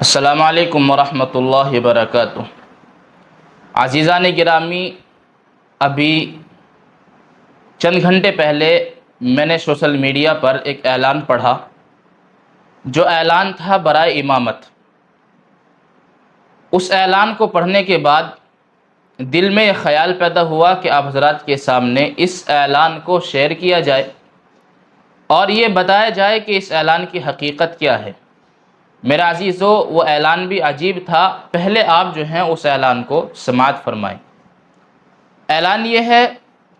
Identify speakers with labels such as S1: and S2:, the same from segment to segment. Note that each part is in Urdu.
S1: السلام علیکم ورحمۃ اللہ وبرکاتہ۔ عزیزان گرامی، ابھی چند گھنٹے پہلے میں نے سوشل میڈیا پر ایک اعلان پڑھا، جو اعلان تھا برائے امامت۔ اس اعلان کو پڑھنے کے بعد دل میں یہ خیال پیدا ہوا کہ آپ حضرات کے سامنے اس اعلان کو شیئر کیا جائے اور یہ بتایا جائے کہ اس اعلان کی حقیقت کیا ہے۔ میرا عزیزو، وہ اعلان بھی عجیب تھا۔ پہلے آپ جو ہیں اس اعلان کو سماعت فرمائیں۔ اعلان یہ ہے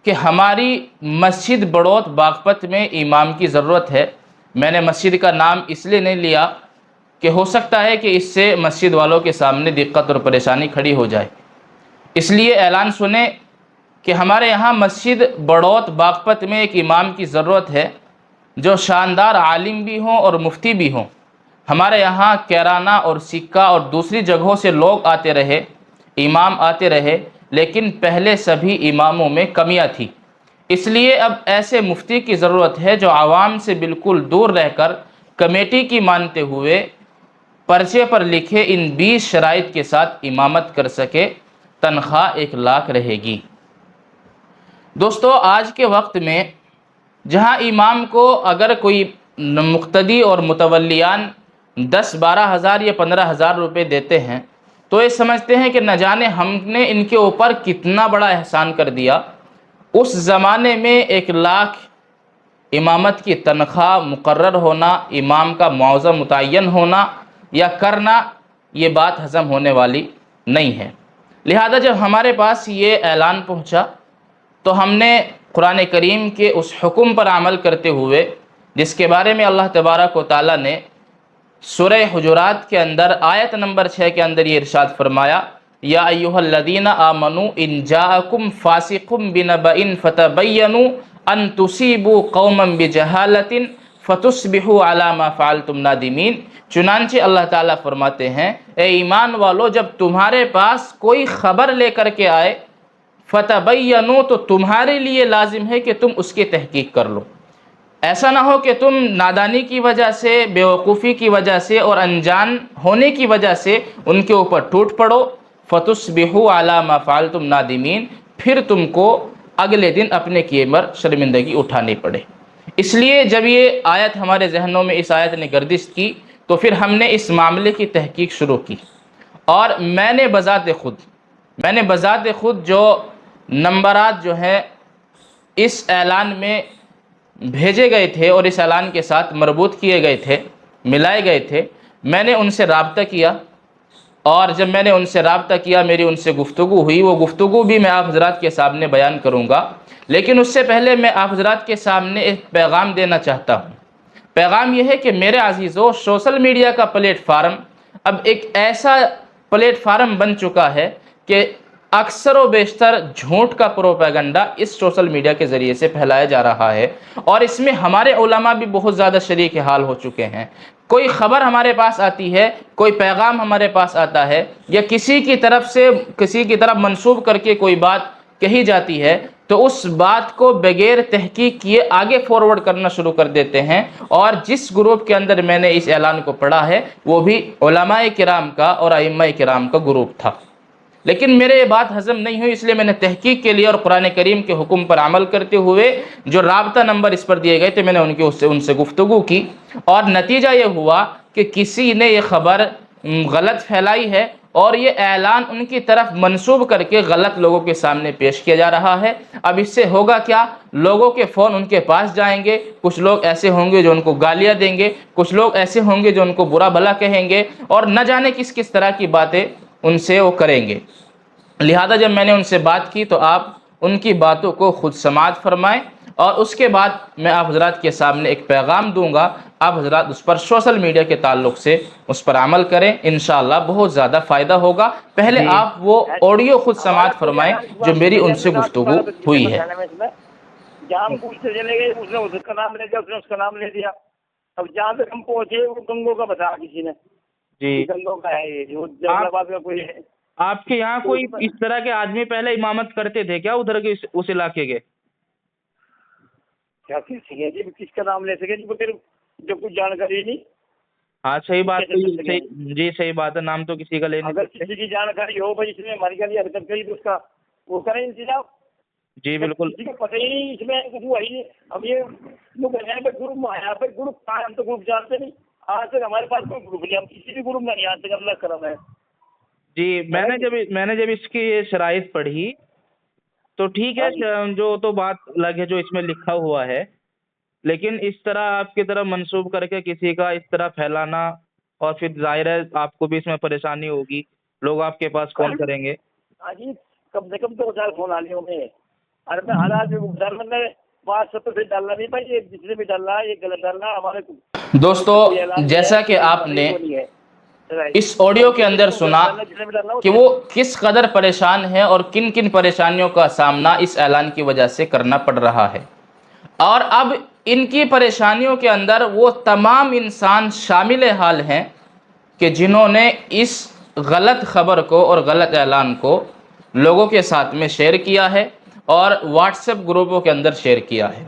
S1: کہ ہماری مسجد بڑوت باغپت میں امام کی ضرورت ہے۔ میں نے مسجد کا نام اس لیے نہیں لیا کہ ہو سکتا ہے کہ اس سے مسجد والوں کے سامنے دقت اور پریشانی کھڑی ہو جائے، اس لیے اعلان سنیں کہ ہمارے یہاں مسجد بڑوت باغپت میں ایک امام کی ضرورت ہے جو شاندار عالم بھی ہوں اور مفتی بھی ہوں۔ ہمارے یہاں کیرانہ اور سکہ اور دوسری جگہوں سے لوگ آتے رہے، امام آتے رہے، لیکن پہلے سبھی اماموں میں کمیاں تھی۔ اس لیے اب ایسے مفتی کی ضرورت ہے جو عوام سے بالکل دور رہ کر کمیٹی کی مانتے ہوئے پرچے پر لکھے ان 20 شرائط کے ساتھ امامت کر سکے۔ تنخواہ 1 لاکھ رہے گی۔ دوستو، آج کے وقت میں جہاں امام کو اگر کوئی مقتدی اور متولیان 10-12 ہزار یا 15 ہزار روپے دیتے ہیں تو یہ سمجھتے ہیں کہ نہ جانے ہم نے ان کے اوپر کتنا بڑا احسان کر دیا۔ اس زمانے میں 1 لاکھ امامت کی تنخواہ مقرر ہونا، امام کا معاوضہ متعین ہونا یا کرنا، یہ بات ہضم ہونے والی نہیں ہے۔ لہذا جب ہمارے پاس یہ اعلان پہنچا تو ہم نے قرآن کریم کے اس حکم پر عمل کرتے ہوئے، جس کے بارے میں اللہ تبارک و تعالیٰ نے سورہ حجرات کے اندر آیت نمبر 6 کے اندر یہ ارشاد فرمایا، یا ایھا الذین آمنوا ان جاءکم فاسق بنبأ فتبینوا ان تصیبوا قوما بجہالۃ فتصبحوا علی ما فعلتم نادمین۔ چنانچہ اللہ تعالیٰ فرماتے ہیں، اے ایمان والو، جب تمہارے پاس کوئی خبر لے کر کے آئے، فتبینوا، تو تمہارے لیے لازم ہے کہ تم اس کی تحقیق کر لو۔ ایسا نہ ہو کہ تم نادانی کی وجہ سے، بیوقوفی کی وجہ سے اور انجان ہونے کی وجہ سے ان کے اوپر ٹوٹ پڑو۔ فتصبحوا علی ما فعلتم نادمین، پھر تم کو اگلے دن اپنے کیے پر شرمندگی اٹھانی پڑے۔ اس لیے جب یہ آیت ہمارے ذہنوں میں اس آیت نے گردش کی تو پھر ہم نے اس معاملے کی تحقیق شروع کی، اور میں نے بذات خود جو نمبرات جو ہیں اس اعلان میں بھیجے گئے تھے اور اس اعلان کے ساتھ مربوط کیے گئے تھے، ملائے گئے تھے، میں نے ان سے رابطہ کیا، اور جب میں نے ان سے رابطہ کیا، میری ان سے گفتگو ہوئی۔ وہ گفتگو بھی میں آپ حضرات کے سامنے بیان کروں گا، لیکن اس سے پہلے میں آپ حضرات کے سامنے ایک پیغام دینا چاہتا ہوں۔ پیغام یہ ہے کہ میرے عزیزو، سوشل میڈیا کا پلیٹ فارم اب ایک ایسا پلیٹ فارم بن چکا ہے کہ اکثر و بیشتر جھوٹ کا پروپیگنڈا اس سوشل میڈیا کے ذریعے سے پھیلایا جا رہا ہے، اور اس میں ہمارے علماء بھی بہت زیادہ شریک حال ہو چکے ہیں۔ کوئی خبر ہمارے پاس آتی ہے، کوئی پیغام ہمارے پاس آتا ہے، یا کسی کی طرف منسوب کر کے کوئی بات کہی جاتی ہے، تو اس بات کو بغیر تحقیق کیے آگے فارورڈ کرنا شروع کر دیتے ہیں۔ اور جس گروپ کے اندر میں نے اس اعلان کو پڑھا ہے وہ بھی علماء کرام کا اور ائمہ کرام کا گروپ تھا، لیکن میرے یہ بات ہضم نہیں ہوئی، اس لیے میں نے تحقیق کے لیے اور قرآن کریم کے حکم پر عمل کرتے ہوئے جو رابطہ نمبر اس پر دیے گئے تھے، میں نے ان سے گفتگو کی، اور نتیجہ یہ ہوا کہ کسی نے یہ خبر غلط پھیلائی ہے، اور یہ اعلان ان کی طرف منسوب کر کے غلط لوگوں کے سامنے پیش کیا جا رہا ہے۔ اب اس سے ہوگا کیا؟ لوگوں کے فون ان کے پاس جائیں گے، کچھ لوگ ایسے ہوں گے جو ان کو گالیاں دیں گے، کچھ لوگ ایسے ہوں گے جو ان کو برا بھلا کہیں گے، اور نہ جانے کس طرح کی باتیں ان سے وہ کریں گے۔ لہذا جب میں نے ان سے بات کی تو آپ ان کی باتوں کو خود سماعت فرمائیں، اور اس کے بعد میں آپ حضرات کے سامنے ایک پیغام دوں گا۔ آپ حضرات اس پر سوشل میڈیا کے تعلق سے اس پر عمل کریں، انشاءاللہ بہت زیادہ فائدہ ہوگا۔ پہلے
S2: جی
S1: آپ وہ آڈیو خود سماعت فرمائیں جو میری ان سے گفتگو ہوئی ہے۔
S2: جہاں ہم پوچھتے چلے گئے، اس نے اس کا نام لے دیا، اس نے اس کا نام لے دیا۔ اب جہاں تک ہم پہنچے وہ گنگوں کا بتایا کسی نے،
S1: جی،
S2: گنگوں کا ہے یہ جو جلال آباد کا کوئی ہے۔
S1: آپ کے یہاں کوئی اس طرح کے آدمی پہلے امامت کرتے تھے کیا ادھر کے اس علاقے کے؟
S2: کیا کس کا نام لے سکے جی؟ پھر جو کچھ جانکاری نہیں۔
S1: ہاں صحیح بات
S2: کیسے کر
S1: ہے،
S2: سکیں؟
S1: صحیح جی، صحیح بات ہے، نام تو کسی کا لے نہیں
S2: اگر
S1: سکتے۔
S2: کسی کی جانکاری ہو بھائی اس نے ہماری گالی حرکت کری تو اس کا وہ کریں انتظام۔
S1: جی
S2: جب
S1: بالکل۔
S2: کسی کو پتہ ہی نہیں اس میں کچھ ہوا ہی نہیں، اب یہ لوگ ہیں پہ گروپ میں آیا پہ گروپ کہاں، ہم تو گروپ جانتے نہیں، آج تک ہمارے پاس کوئی گروپ نہیں، ہم کسی بھی گروپ میں نہیں، آج تک اللہ کرم ہے۔
S1: جی میں نے جب اس کی یہ شرائط پڑھی تو ٹھیک ہے،
S2: ہاں جی۔
S1: جو تو بات الگ ہے جو اس میں لکھا ہوا ہے، لیکن اس طرح آپ کی طرف منسوب کر کے کسی کا اس طرح پھیلانا، اور پھر ظاہر ہے آپ کو بھی اس میں پریشانی ہوگی، لوگ آپ کے پاس فون کریں گے۔
S2: ہاں جی، کم سے کم 2000 فون آ لیے ہوں گے، ارے میں حالات میں گزار مطلب بات سب تو پھر ڈالنا نہیں بھائی، یہ جتنے بھی ڈالنا ہے یہ غلط ڈالنا ہے، ہمارے
S1: دوستو،
S2: کوئی اعلان نہیں ہے،
S1: جیسا کہ
S2: کوئی
S1: آپ
S2: بڑی
S1: نے
S2: وہ نہیں ہے۔
S1: اس آڈیو کے اندر سنا کہ وہ کس قدر پریشان ہے اور کن کن پریشانیوں کا سامنا اس اعلان کی وجہ سے کرنا پڑ رہا ہے، اور اب ان کی پریشانیوں کے اندر وہ تمام انسان شامل حال ہیں کہ جنہوں نے اس غلط خبر کو اور غلط اعلان کو لوگوں کے ساتھ میں شیئر کیا ہے اور واٹس ایپ گروپوں کے اندر شیئر کیا ہے۔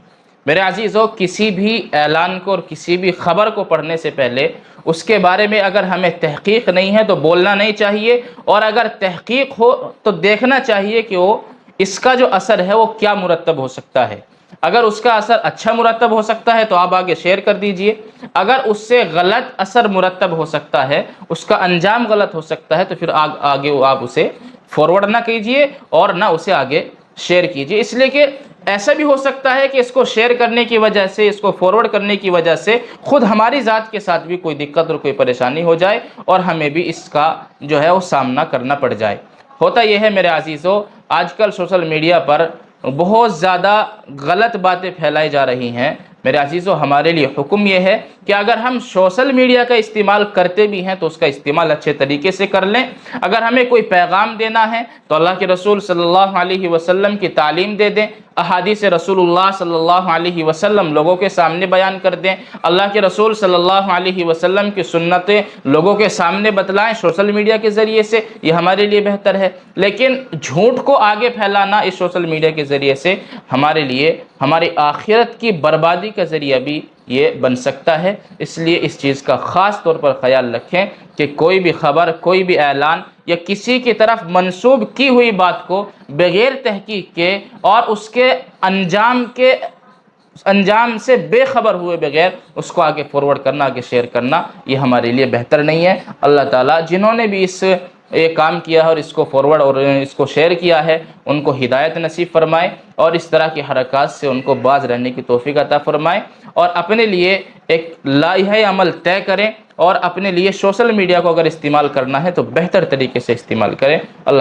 S1: میرے عزیزو، کسی بھی اعلان کو اور کسی بھی خبر کو پڑھنے سے پہلے اس کے بارے میں اگر ہمیں تحقیق نہیں ہے تو بولنا نہیں چاہیے، اور اگر تحقیق ہو تو دیکھنا چاہیے کہ وہ اس کا جو اثر ہے وہ کیا مرتب ہو سکتا ہے۔ اگر اس کا اثر اچھا مرتب ہو سکتا ہے تو آپ آگے شیئر کر دیجئے، اگر اس سے غلط اثر مرتب ہو سکتا ہے، اس کا انجام غلط ہو سکتا ہے، تو پھر آگے آپ اسے فارورڈ نہ کیجئے اور نہ اسے آگے شیئر کیجئے، اس لیے کہ ایسا بھی ہو سکتا ہے کہ اس کو شیئر کرنے کی وجہ سے، اس کو فارورڈ کرنے کی وجہ سے خود ہماری ذات کے ساتھ بھی کوئی دقت اور کوئی پریشانی ہو جائے اور ہمیں بھی اس کا جو ہے وہ سامنا کرنا پڑ جائے۔ ہوتا یہ ہے میرے عزیزو، آج کل سوشل میڈیا پر بہت زیادہ غلط باتیں پھیلائی جا رہی ہیں۔ میرے عزیزو، ہمارے لیے حکم یہ ہے کہ اگر ہم سوشل میڈیا کا استعمال کرتے بھی ہیں تو اس کا استعمال اچھے طریقے سے کر لیں۔ اگر ہمیں کوئی پیغام دینا ہے تو اللہ کے رسول صلی اللہ علیہ وسلم کی تعلیم دے دیں، احادیث رسول اللہ صلی اللہ علیہ وسلم لوگوں کے سامنے بیان کر دیں، اللہ کے رسول صلی اللہ علیہ وسلم کی سنتیں لوگوں کے سامنے بتلائیں سوشل میڈیا کے ذریعے سے، یہ ہمارے لیے بہتر ہے۔ لیکن جھوٹ کو آگے پھیلانا اس سوشل میڈیا کے ذریعے سے ہمارے لیے ہماری آخرت کی بربادی کا ذریعہ بھی یہ بن سکتا ہے۔ اس لیے اس چیز کا خاص طور پر خیال رکھیں کہ کوئی بھی خبر، کوئی بھی اعلان یا کسی کی طرف منسوب کی ہوئی بات کو بغیر تحقیق کے اور اس کے انجام سے بے خبر ہوئے بغیر اس کو آگے فارورڈ کرنا، آگے شیئر کرنا، یہ ہمارے لیے بہتر نہیں ہے۔ اللہ تعالیٰ جنہوں نے بھی یہ کام کیا ہے اور اس کو فارورڈ اور اس کو شیئر کیا ہے، ان کو ہدایت نصیب فرمائے اور اس طرح کی حرکات سے ان کو باز رہنے کی توفیق عطا فرمائے، اور اپنے لیے ایک لائحہ عمل طے کریں، اور اپنے لیے سوشل میڈیا کو اگر استعمال کرنا ہے تو بہتر طریقے سے استعمال کریں۔ اللہ